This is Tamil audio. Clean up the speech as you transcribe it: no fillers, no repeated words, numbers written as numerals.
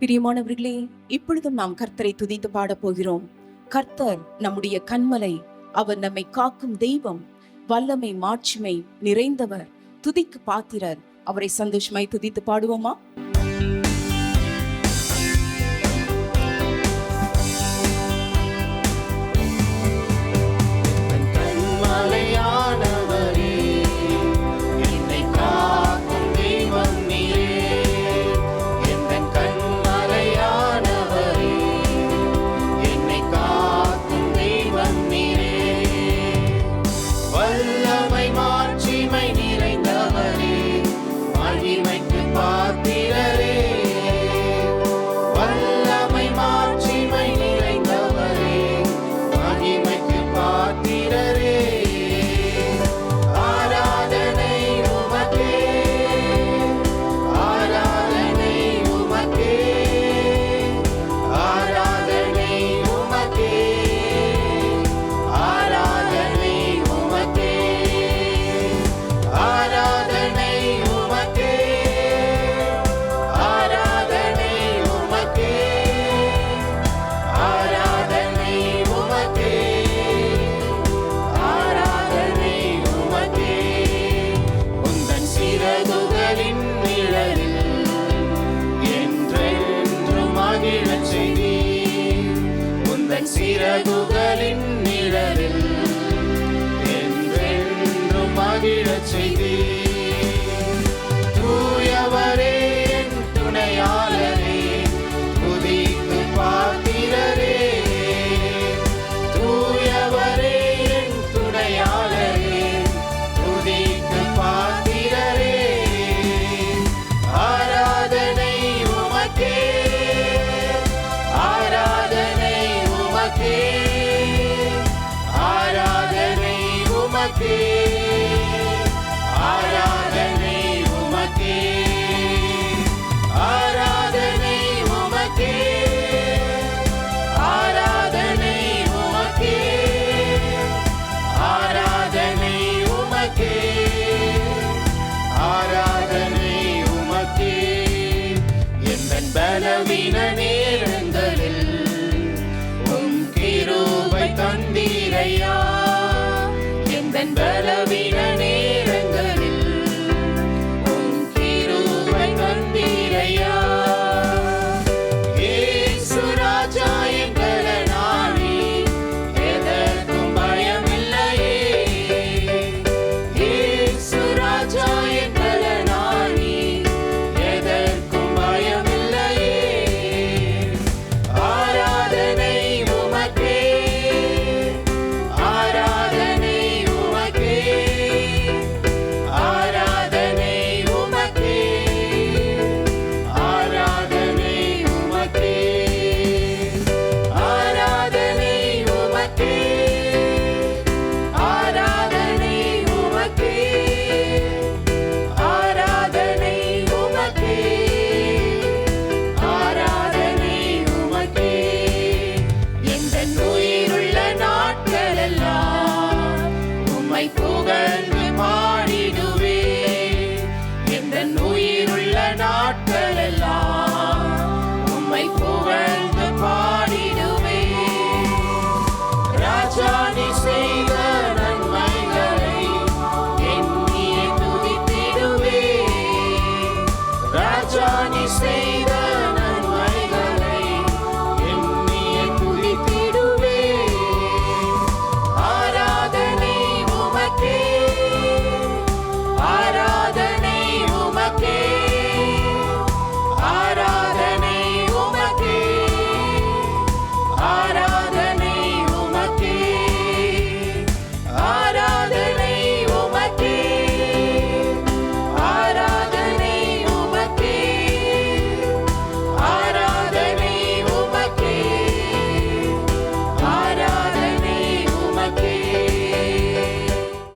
பிரியமானவர்களே, இப்பொழுதும் நாம் கர்த்தரை துதித்து பாடப் போகிறோம். கர்த்தர் நம்முடைய கன்மலை, அவர் நம்மை காக்கும் தெய்வம், வல்லமை மாட்சிமை நிறைந்தவர், துதிக்கு பாத்திரர். அவரை சந்தோஷமாய் துதித்து பாடுவோமா? சிறகுகளின் நிழலில் என்றென்றும் மகிழச் செய்தீர். தூயவரே, என் துணையாளரே, துதிக்கு பாத்திரரே. தூயவரே, என் துணையாளரே, துதிக்கு பாத்திரரே. ஆராதனை உமக்கே, ஆராதனை உமக்கே, ஆராதனை உமக்கே, ஆராதனை உமக்கே, ஆராதனை உமக்கே, ஆராதனை உமக்கே, ஆராதனை உமக்கே, ஆராதனை உமக்கே. என் பலவீன நேரங்களில் கிருபை தந்தீரையா,